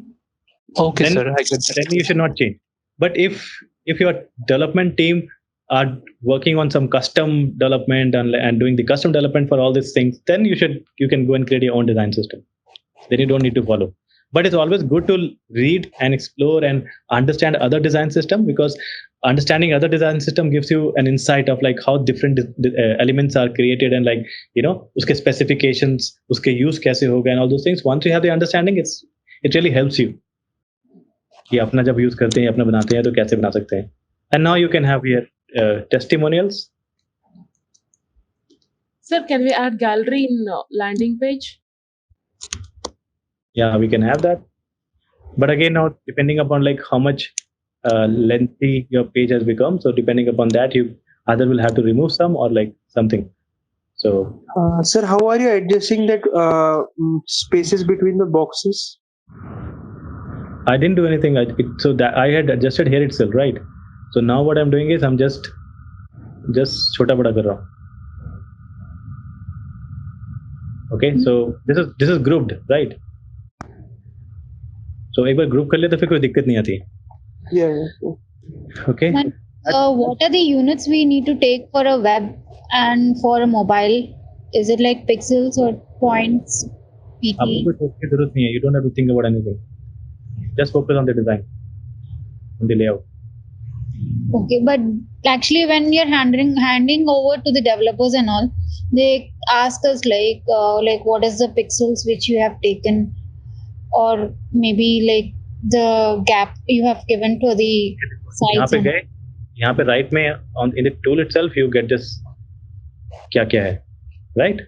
Okay, then, sir. I get that. then you should not change. But if your development team are working on some custom development and doing the custom development for all these things, then you can go and create your own design system. Then you don't need to follow. But it's always good to read and explore and understand other design system, because understanding other design system gives you an insight of like how different elements are created and like uske specifications, uske use kaise hoga and all those things. Once you have the understanding, it really helps you कि अपना जब use करते हैं अपना बनाते हैं तो कैसे बना सकते हैं. And now you can have here testimonials. Sir, can we add gallery in landing page? Yeah, we can have that. But again, now depending upon like how much lengthy your page has become, so depending upon that, you either will have to remove some or like something. So, sir, how are you adjusting that spaces between the boxes? I didn't do anything. So that I had adjusted here itself, right? So now what I'm doing is I'm just छोटा बड़ा कर रहा हूँ. Okay, so this is grouped, right? So एक बार group कर ले तो फिर कोई दिक्कत नहीं आती. Yeah. Okay. What are the units we need to take for a web and for a mobile? Is it like pixels or points? PT? आपको कोई सोचने की जरूरत नहीं है. You don't have to think about anything. Just focus on the design, on the layout. Okay, but actually when you're handing over to the developers and all, they ask us like what is the pixels which you have taken, or maybe like the gap you have given to the sides. यहाँ पे right में in the tool itself you get this क्या है, right?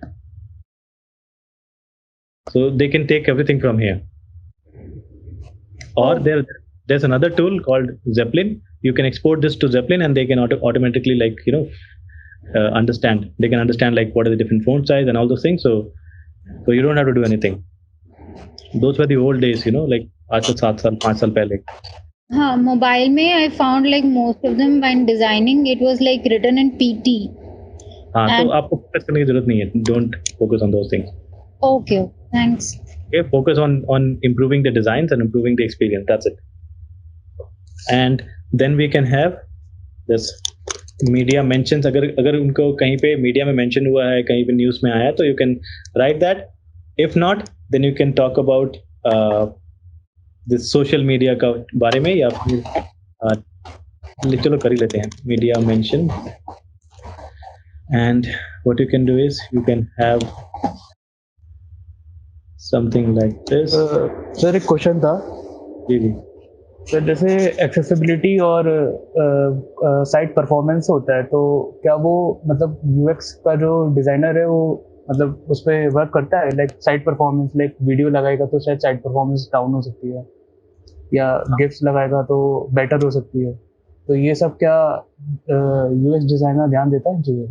So they can take everything from here. Or there's another tool called Zeppelin. You can export this to Zeppelin and they can automatically like understand. They can understand like what are the different font size and all those things. So you don't have to do anything. Those were the old days, like आज से 7 साल 5 साल पहले. हाँ, mobile में I found like most of them when designing it was like written in PT. हाँ, तो आपको focus करने की जरूरत नहीं है. Don't focus on those things. Okay, thanks. Okay, focus on improving the designs and improving the experience. That's it. And then we can have this media mentions. अगर उनको कहीं पे media में mention हुआ है, कहीं पे news में आया, तो you can write that. If not, then you can talk about this social media का बारे में, या फिर चलो कर ही लेते हैं media mention. And what you can do is you can have something like this. Sir एक क्वेश्चन था. जी. सर जैसे एक्सेसिबिलिटी और साइट परफॉर्मेंस होता है, तो क्या वो मतलब यूएक्स का जो डिजाइनर है वो मतलब उस पर वर्क करता है? Like site performance, like video लगाएगा तो शायद साइट परफॉर्मेंस डाउन हो सकती है, या गिफ्ट्स लगाएगा तो बेटर हो सकती है. तो ये सब क्या यूएक्स डिजाइनर ध्यान देता है चीजें?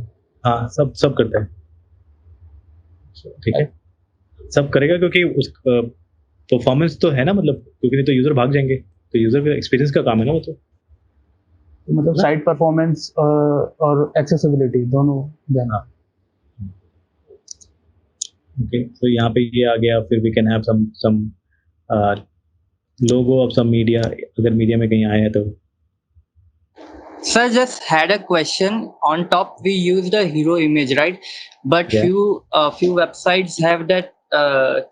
हाँ, सब करता है. ठीक है, सब करेगा क्योंकि उस परफॉर्मेंस तो है ना, मतलब क्योंकि नहीं तो यूजर भाग जाएंगे. तो यूजर के एक्सपीरियंस का काम है ना वो. तो मतलब साइट परफॉर्मेंस और एक्सेसिबिलिटी दोनों ध्यान. ओके, तो यहाँ पे ये आ गया. फिर we can have some logo of some media, अगर मीडिया में कहीं आए हैं तो. Sir, just had a question. On top we used a hero image, right? But few websites have that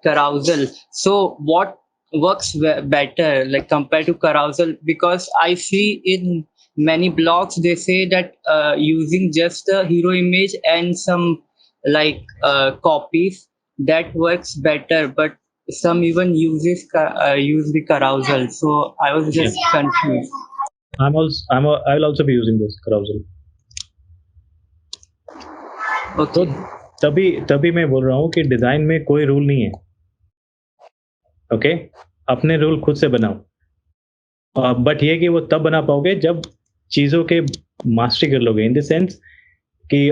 carousel. So what works better like compared to carousel? Because I see in many blogs they say that using just the hero image and some like copies, that works better, but some even use the carousel. So I was just confused. I will also be using this carousel. Okay. तो तभी मैं बोल रहा हूँ कि design में कोई rule नहीं है. ओके, अपने रूल खुद से बनाओ. बट ये कि वो तब बना पाओगे जब चीजों के मास्टरी कर लोगे, इन द सेंस कि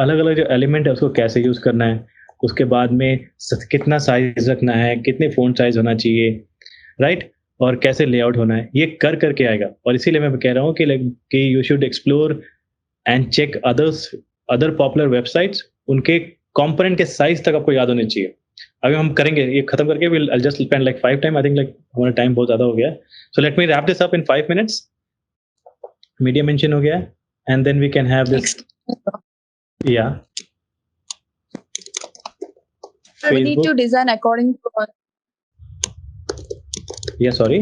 अलग अलग जो एलिमेंट है उसको कैसे यूज करना है, उसके बाद में कितना साइज रखना है, कितने फ़ॉन्ट साइज होना चाहिए, राइट, और कैसे लेआउट होना है, ये करके आएगा. और इसीलिए मैं कह रहा हूँ कि you should explore and check others other popular websites, उनके कंपोनेंट के साइज तक आपको याद होने चाहिए. अभी हम करेंगे ये खत्म करके will I just spend like 5 time. I think like हमारा टाइम बहुत ज्यादा हो गया है. So let me wrap this up in 5 minutes. Media mention हो गया and then we can have this. Yeah We need to design according to sorry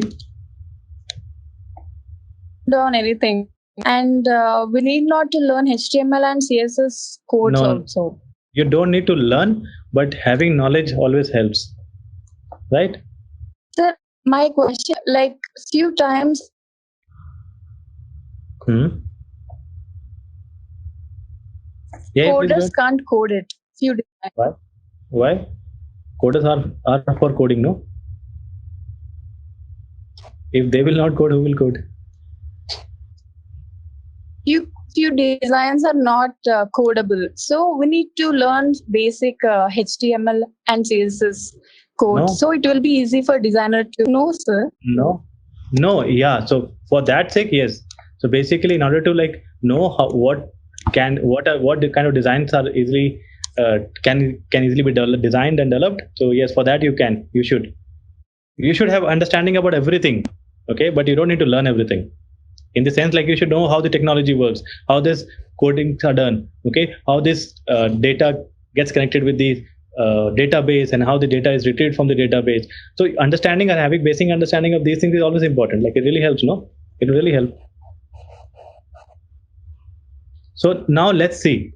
on anything, and we need not to learn HTML and CSS codes No. also. You don't need to learn, but having knowledge always helps, right? Sir, my question, like few times Yeah, please go coders ahead. can't code it. Few times. Why? Coders are for coding, no? If they will not code, who will code? Few designs are not codable, so we need to learn basic HTML and CSS code. No. So it will be easy for designer to know, sir. No, yeah. So for that sake, yes. So basically, in order to like know what kind of designs are easily can easily be designed and developed. So yes, for that you should have understanding about everything. Okay, but you don't need to learn everything. In the sense, like you should know how the technology works, how this codings are done. Okay, how this data gets connected with the database and how the data is retrieved from the database. So understanding and having basic understanding of these things is always important. Like it really helps, no? It will really help. So now let's see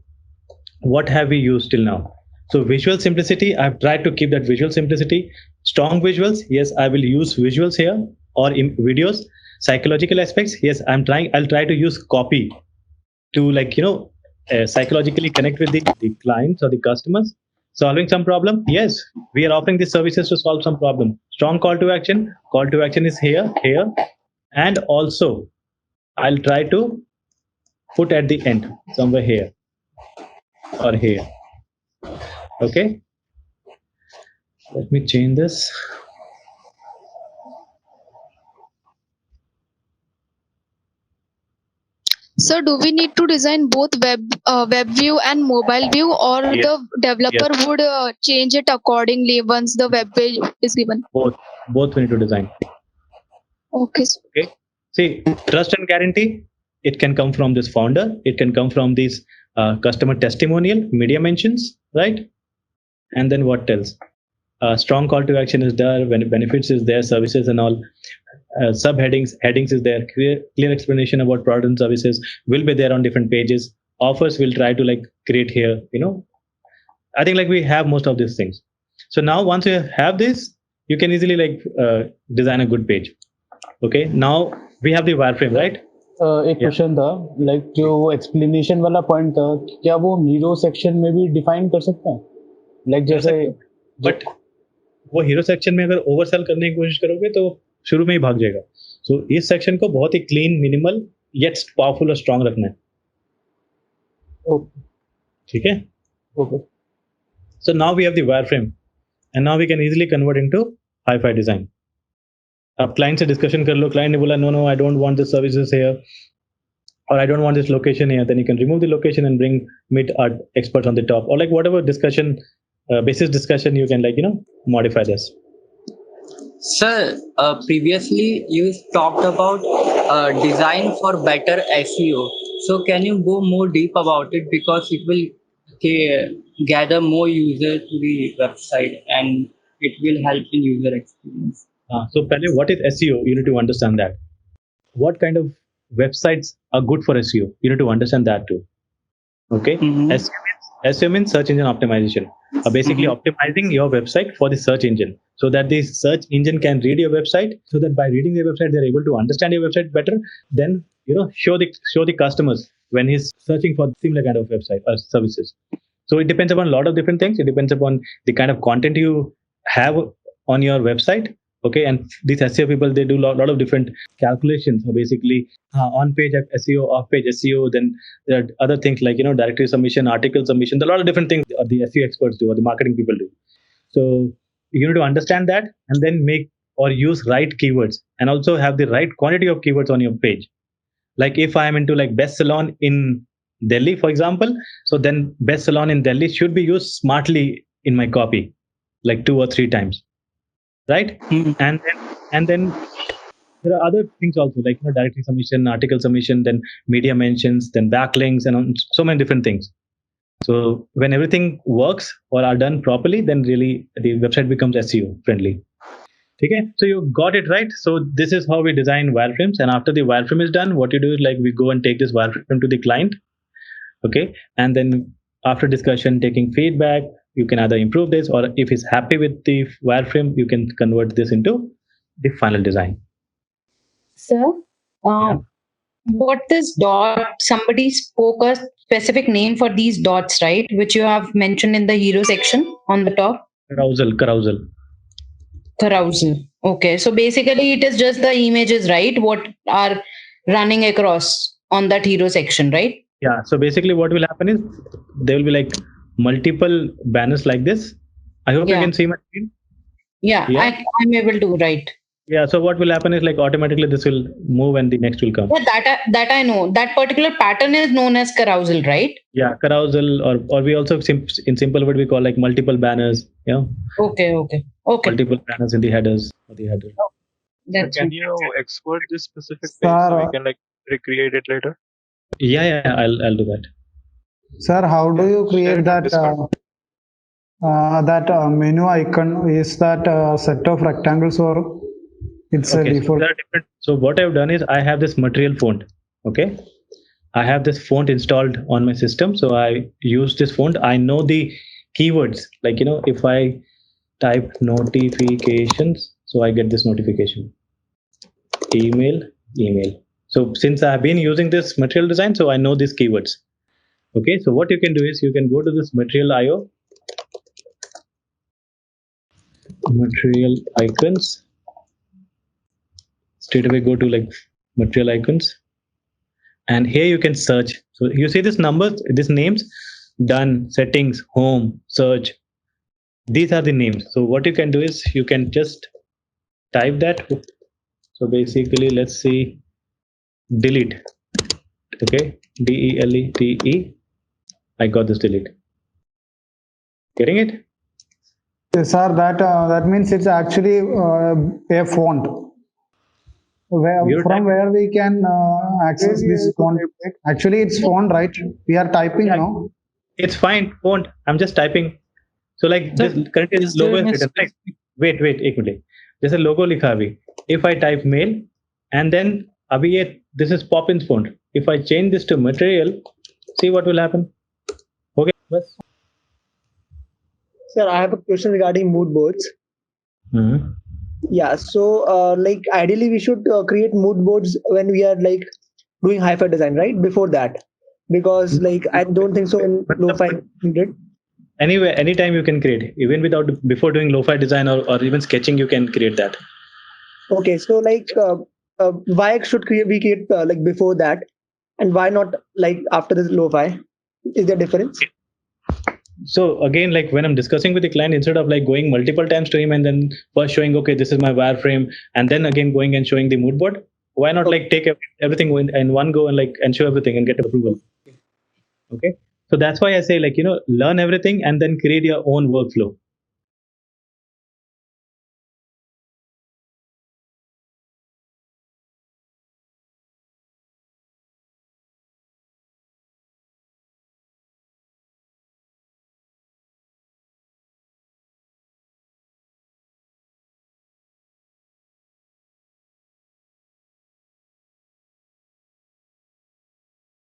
what have we used till now. So visual simplicity, I've tried to keep that visual simplicity. Strong visuals, yes, I will use visuals here or in videos. Psychological aspects, yes, I'll try to use copy to like psychologically connect with the clients or the customers. Solving some problem, yes, we are offering these services to solve some problem. Strong call to action is here, and also I'll try to put at the end somewhere here or here. Okay, let me change this. So do we need to design both web view and mobile view, or Yes. the developer would change it accordingly once the web page is given? Both we need to design. Okay. Okay, see, trust and guarantee, it can come from this founder, it can come from these customer testimonial, media mentions, right? And then what else? Strong call to action is there, when benefits is there, services and all. Subheadings, headings is there, clear explanation about product and services will be there on different pages. Offers will try to like create here, I think like we have most of these things. So now once you have this, you can easily like design a good page. Okay, now we have the wireframe, right? एक question था, like जो वो explanation वाला point था, क्या वो hero section में भी डिफाइन कर सकते हैं? लाइक जैसे बट वो हीरो सेक्शन में अगर ओवरसेल करने की कोशिश करोगे तो शुरू में ही भाग जाएगा. सो इस सेक्शन को बहुत ही क्लीन, मिनिमल येट पावरफुल और स्ट्रांग रखना है. ओके, ठीक है. Okay. So now we have the wireframe, and now we can easily convert into hi-fi design. अब client से discussion कर लो, client ने बोला no, I don't want this services here, or I don't want this location here, then you can remove the location and bring mid-art experts on the top, or like whatever discussion, basis discussion, you can like modify this. Sir, previously you talked about design for better SEO. So can you go more deep about it, because it will gather more users to the website and it will help in user experience. So पहले what is SEO? You need to understand that. What kind of websites are good for SEO? You need to understand that too. Okay. SEO means search engine optimization. Basically optimizing your website for the search engine, so that the search engine can read your website, so that by reading the website they're able to understand your website better. Then show the customers when he's searching for similar kind of website or services. So it depends upon a lot of different things. It depends upon the kind of content you have on your website. Okay, and these SEO people, they do a lot of different calculations. So basically, on-page SEO, off-page SEO, then there are other things like directory submission, article submission. There are a lot of different things the SEO experts do or the marketing people do. So you need to understand that and then make or use right keywords, and also have the right quantity of keywords on your page. Like if I am into like best salon in Delhi, for example. So then best salon in Delhi should be used smartly in my copy, like 2 or 3 times, right? And then there are other things also, like directory submission, article submission, then media mentions, then backlinks, and so many different things. So when everything works or are done properly, then really the website becomes SEO friendly. Okay, so you got it right. So this is how we design wireframes, and after the wireframe is done, what you do is like we go and take this wireframe to the client. Okay, and then after discussion, taking feedback, you can either improve this, or if he's happy with the wireframe, you can convert this into the final design. Sir, what is dot? Somebody spoke a specific name for these dots, right? Which you have mentioned in the hero section on the top. Carousel. Okay, so basically it is just the images, right? What are running across on that hero section, right? Yeah. So basically, what will happen is there will be like multiple banners like this. I hope you can see my screen. Yeah. I'm able to, right? Yeah. So what will happen is like automatically this will move and the next will come. Yeah, that I know. That particular pattern is known as carousel, right? Yeah, carousel, or we also in simple word we call like multiple banners. Yeah. Okay. Multiple banners in the headers or the header. Can you export this specific page so we can like recreate it later? Yeah, I'll do that. Sir, how do you create that menu icon? Is that a set of rectangles or it's a default? So what I've done is I have this material font. Okay, I have this font installed on my system, so I use this font. I know the keywords, like if I type notifications, so I get this notification. Email. So since I have been using this material design, so I know these keywords. Okay, so what you can do is you can go to this material IO, material icons. Straight away go to like material icons, and here you can search. So you see this numbers, these names, done, settings, home, search. These are the names. So what you can do is you can just type that. So basically, let's see, delete. Okay, DELETE. I got this delete. Getting it? Yes, sir. That means it's actually a font. From where we can access this font? Actually, it's font, right? We are typing now. It's fine, font. I'm just typing. So like this currently this logo is written. Like, wait, एक minute. There's a logo लिखा अभी. If I type mail and then अभी ये this is Poppins font. If I change this to material, see what will happen. Okay, बस. Sir, I have a question regarding mood boards. Mm-hmm. Yeah, so like ideally we should create mood boards when we are like doing hi-fi design, right? Before that, because like I don't think so in lo-fi needed. Anyway, anytime you can create, even before doing lo-fi design or even sketching, you can create that. Okay, so like why should we create like before that, and why not like after this lo-fi? Is there a difference? So again, like when I'm discussing with the client, instead of like going multiple times to him and then first showing, okay, this is my wireframe, and then again going and showing the mood board, why not like take everything in one go and show everything and get approval? Okay. So that's why I say like, learn everything and then create your own workflow.